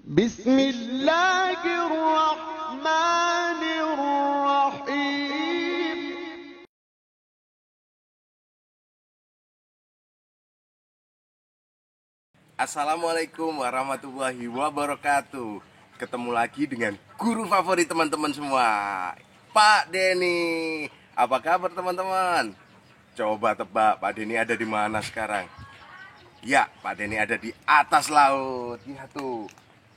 بسم الله الرحمن الرحيم. Assalamualaikum warahmatullahi wabarakatuh. Ketemu lagi dengan guru favorit teman-teman semua, Pak Denny. Apa kabar teman-teman? Coba tebak Pak Denny ada di mana sekarang? Ya, Pak Denny ada di atas laut. Lihat tuh,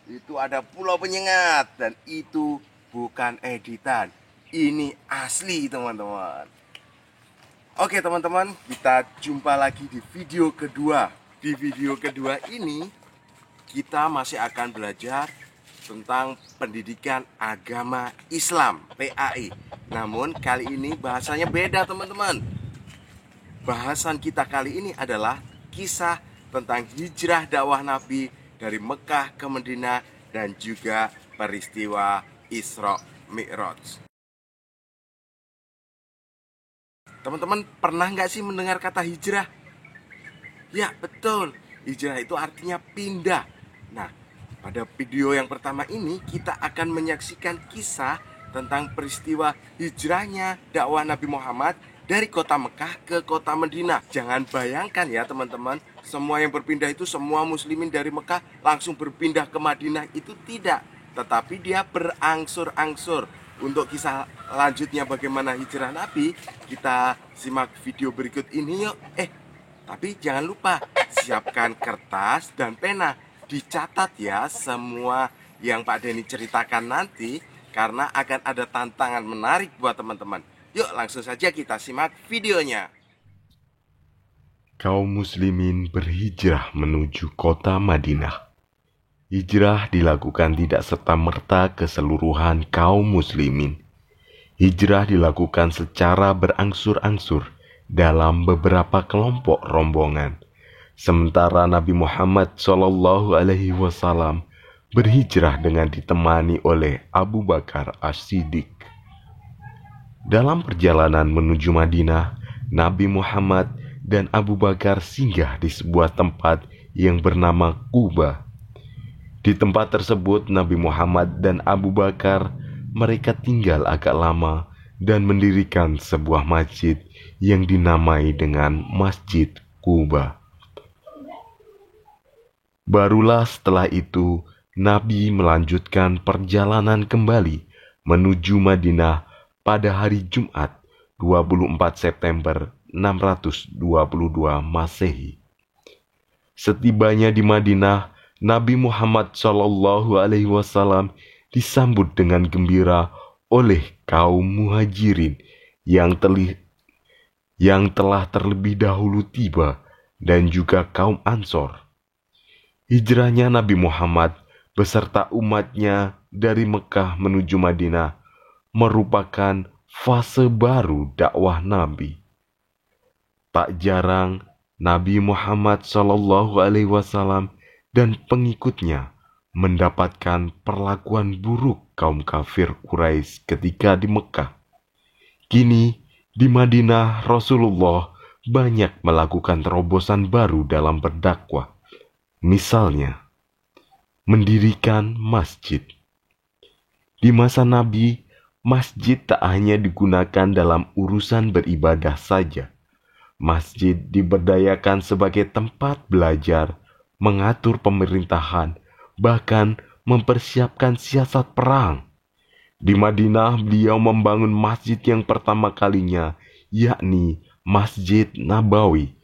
itu ada pulau penyengat. Dan itu bukan editan, ini asli teman-teman. Oke teman-teman, kita jumpa lagi di video kedua. Di video kedua ini kita masih akan belajar tentang pendidikan agama Islam, PAI. Namun kali ini bahasanya beda teman-teman. Bahasan kita kali ini adalah kisah tentang hijrah dakwah Nabi dari Mekah ke Madinah dan juga peristiwa Isra Mi'raj. Teman-teman pernah nggak sih mendengar kata hijrah? Ya betul, hijrah itu artinya pindah. Nah, pada video yang pertama ini kita akan menyaksikan kisah tentang peristiwa hijrahnya dakwah Nabi Muhammad dari kota Mekah ke kota Madinah. Jangan bayangkan ya teman-teman, semua yang berpindah itu semua muslimin dari Mekah langsung berpindah ke Madinah, itu tidak. Tetapi dia berangsur-angsur. Untuk kisah lanjutnya bagaimana hijrah Nabi, kita simak video berikut ini yuk. Tapi jangan lupa siapkan kertas dan pena. Dicatat ya semua yang Pak Denny ceritakan nanti, karena akan ada tantangan menarik buat teman-teman. Yuk langsung saja kita simak videonya. Kaum muslimin berhijrah menuju kota Madinah. Hijrah dilakukan tidak serta-merta keseluruhan kaum muslimin. Hijrah dilakukan secara berangsur-angsur dalam beberapa kelompok rombongan. Sementara Nabi Muhammad SAW berhijrah dengan ditemani oleh Abu Bakar As-Siddiq. Dalam perjalanan menuju Madinah, Nabi Muhammad dan Abu Bakar singgah di sebuah tempat yang bernama Quba. Di tempat tersebut Nabi Muhammad dan Abu Bakar mereka tinggal agak lama dan mendirikan sebuah masjid yang dinamai dengan Masjid Quba. Barulah setelah itu Nabi melanjutkan perjalanan kembali menuju Madinah pada hari Jumat 24 September 622 Masehi. Setibanya di Madinah, Nabi Muhammad SAW disambut dengan gembira oleh kaum muhajirin yang telah terlebih dahulu tiba dan juga kaum Ansor. Hijrahnya Nabi Muhammad beserta umatnya dari Mekah menuju Madinah merupakan fase baru dakwah Nabi. Tak jarang Nabi Muhammad SAW dan pengikutnya mendapatkan perlakuan buruk kaum kafir Quraisy ketika di Mekah. Kini di Madinah Rasulullah banyak melakukan terobosan baru dalam berdakwah. Misalnya, mendirikan masjid. Di masa Nabi, masjid tak hanya digunakan dalam urusan beribadah saja. Masjid diberdayakan sebagai tempat belajar, mengatur pemerintahan, bahkan mempersiapkan siasat perang. Di Madinah, beliau membangun masjid yang pertama kalinya, yakni Masjid Nabawi,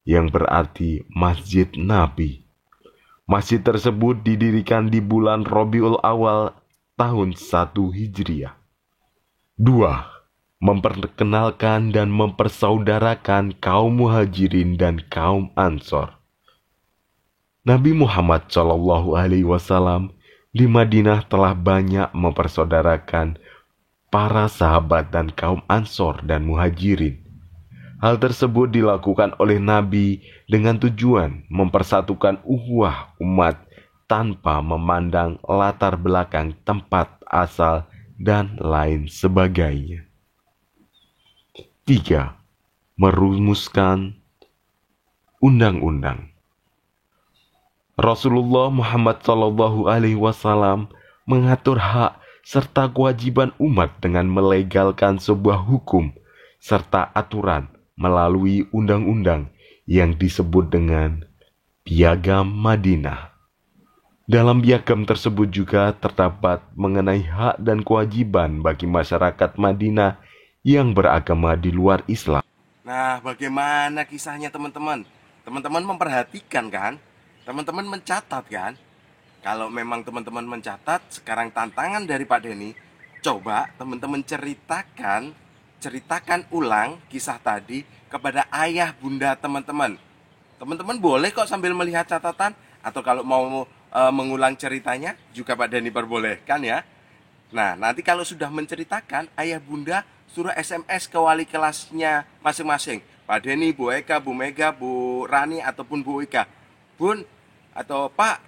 yang berarti Masjid Nabi. Masjid tersebut didirikan di bulan Rabiul Awal tahun 1 Hijriah. 2. Memperkenalkan dan mempersaudarakan kaum muhajirin dan kaum Ansor. Nabi Muhammad SAW di Madinah telah banyak mempersaudarakan para sahabat dan kaum Ansor dan muhajirin. Hal tersebut dilakukan oleh Nabi dengan tujuan mempersatukan ukhuwah umat tanpa memandang latar belakang tempat asal dan lain sebagainya. 3. Merumuskan undang-undang. Rasulullah Muhammad SAW mengatur hak serta kewajiban umat dengan melegalkan sebuah hukum serta aturan melalui undang-undang yang disebut dengan Piagam Madinah. Dalam piagam tersebut juga terdapat mengenai hak dan kewajiban bagi masyarakat Madinah yang beragama di luar Islam. Nah, bagaimana kisahnya teman-teman? Teman-teman memperhatikan kan? Teman-teman mencatat kan? Kalau memang teman-teman mencatat, sekarang tantangan dari Pak Denny, coba teman-teman ceritakan ulang kisah tadi kepada ayah bunda teman-teman. Teman-teman boleh kok sambil melihat catatan, atau kalau mau mengulang ceritanya juga Pak Denny perbolehkan ya. Nah, nanti kalau sudah menceritakan, ayah bunda suruh SMS ke wali kelasnya masing-masing. Pak Denny, Bu Eka, Bu Mega, Bu Rani, ataupun Bu Ika. Bun, atau Pak,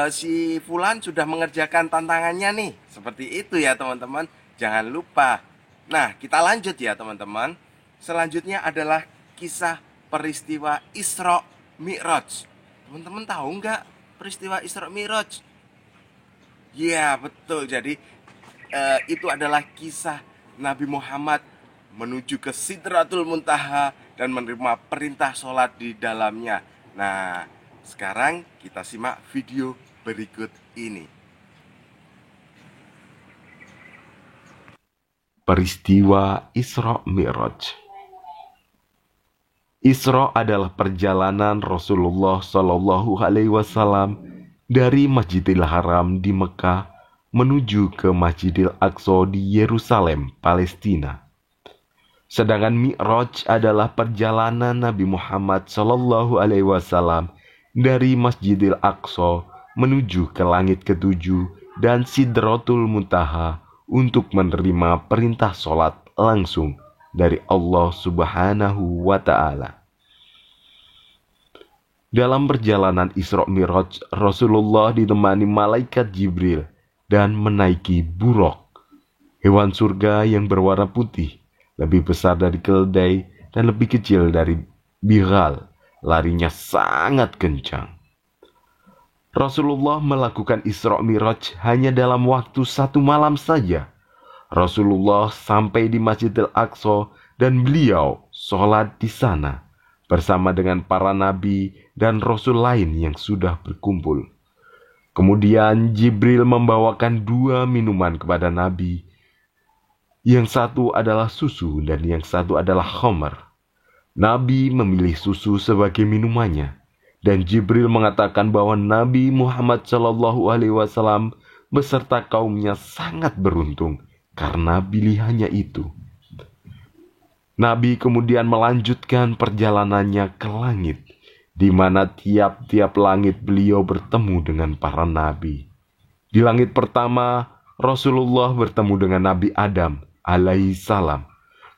si Fulan sudah mengerjakan tantangannya nih. Seperti itu ya teman-teman. Jangan lupa. Nah, kita lanjut ya teman-teman. Selanjutnya adalah kisah peristiwa Isra Mi'raj. Teman-teman tahu nggak peristiwa Isra Mi'raj? Ya, betul. Jadi itu adalah kisah Nabi Muhammad menuju ke Sidratul Muntaha dan menerima perintah sholat di dalamnya. Nah, sekarang kita simak video berikut ini. Peristiwa Isra Mi'raj. Isra adalah perjalanan Rasulullah SAW dari Masjidil Haram di Mekah menuju ke Masjidil Aqsa di Yerusalem, Palestina. Sedangkan Mi'raj adalah perjalanan Nabi Muhammad SAW dari Masjidil Aqsa menuju ke langit ketujuh dan Sidratul Muntaha untuk menerima perintah sholat langsung dari Allah Subhanahu wa Ta'ala. Dalam perjalanan Isra Mi'raj, Rasulullah ditemani malaikat Jibril dan menaiki buraq, hewan surga yang berwarna putih, lebih besar dari keledai dan lebih kecil dari bighal. Larinya sangat kencang. Rasulullah melakukan Isra Mi'raj hanya dalam waktu 1 malam saja. Rasulullah sampai di Masjidil Aqsa dan beliau sholat di sana bersama dengan para nabi dan rasul lain yang sudah berkumpul. Kemudian Jibril membawakan 2 minuman kepada Nabi. Yang satu adalah susu dan yang satu adalah khamar. Nabi memilih susu sebagai minumannya, dan Jibril mengatakan bahwa Nabi Muhammad SAW beserta kaumnya sangat beruntung karena pilihannya itu. Nabi kemudian melanjutkan perjalanannya ke langit, di mana tiap-tiap langit beliau bertemu dengan para nabi. Di langit pertama, Rasulullah bertemu dengan Nabi Adam alaihissalam.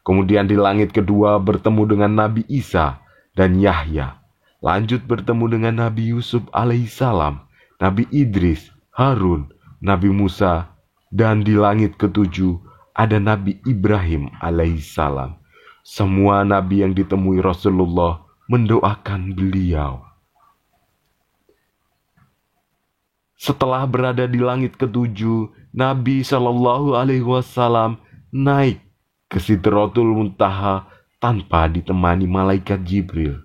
Kemudian di langit kedua bertemu dengan Nabi Isa dan Yahya. Lanjut bertemu dengan Nabi Yusuf alaihissalam, Nabi Idris, Harun, Nabi Musa. Dan di langit ketujuh ada Nabi Ibrahim alaihissalam. Semua nabi yang ditemui Rasulullah mendoakan beliau. Setelah berada di langit ketujuh, Nabi SAW naik ke Sidratul Muntaha tanpa ditemani malaikat Jibril,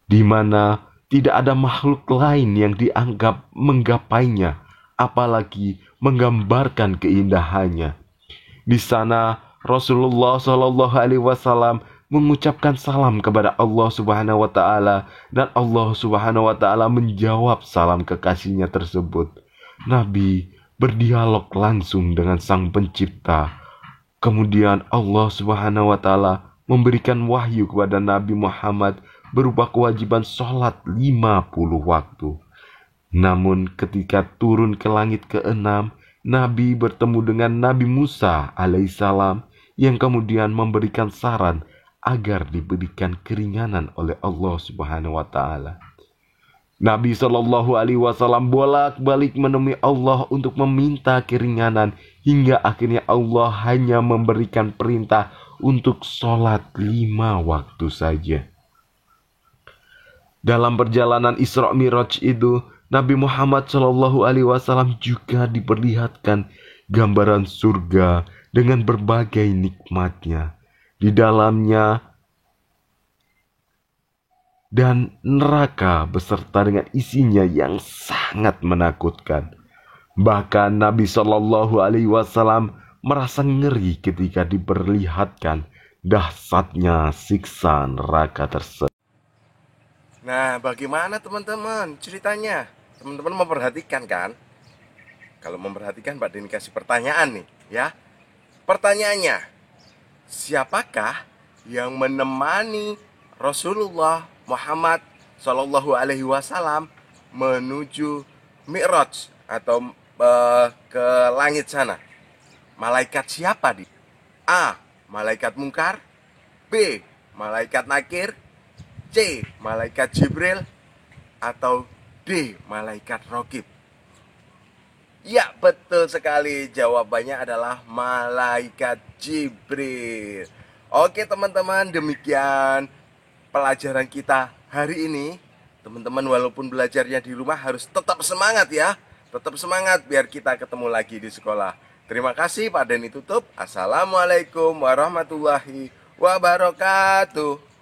di mana tidak ada makhluk lain yang dianggap menggapainya, apalagi menggambarkan keindahannya. Di sana Rasulullah SAW mengucapkan salam kepada Allah Subhanahu wa Ta'ala, dan Allah Subhanahu wa Ta'ala menjawab salam kekasihnya tersebut. Nabi berdialog langsung dengan Sang Pencipta. Kemudian Allah Subhanahu wa Ta'ala memberikan wahyu kepada Nabi Muhammad berupa kewajiban sholat 50 waktu. Namun ketika turun ke langit ke-6, Nabi bertemu dengan Nabi Musa alaihissalam yang kemudian memberikan saran agar diberikan keringanan oleh Allah Subhanahu wa Ta'ala. Nabi SAW bolak-balik menemui Allah untuk meminta keringanan, hingga akhirnya Allah hanya memberikan perintah untuk sholat 5 waktu saja. Dalam perjalanan Isra Mi'raj itu, Nabi Muhammad Shallallahu Alaihi Wasallam juga diperlihatkan gambaran surga dengan berbagai nikmatnya di dalamnya dan neraka beserta dengan isinya yang sangat menakutkan. Bahkan Nabi Shallallahu Alaihi Wasallam merasa ngeri ketika diperlihatkan dahsyatnya siksa neraka tersebut. Nah, bagaimana teman-teman ceritanya? Teman-teman memperhatikan kan? Kalau memperhatikan, Pak Denny kasih pertanyaan nih, ya. Pertanyaannya, siapakah yang menemani Rasulullah Muhammad Shallallahu Alaihi Wasallam menuju Mi'raj atau ke langit sana? Malaikat siapa di? A. Malaikat Mungkar. B. Malaikat Nakir. C. Malaikat Jibril. Atau D. Malaikat Raqib. Ya, betul sekali. Jawabannya adalah Malaikat Jibril. Oke teman-teman, demikian pelajaran kita hari ini. Teman-teman walaupun belajarnya di rumah harus tetap semangat ya. Tetap semangat biar kita ketemu lagi di sekolah. Terima kasih, Pak Denny tutup. Assalamualaikum warahmatullahi wabarakatuh.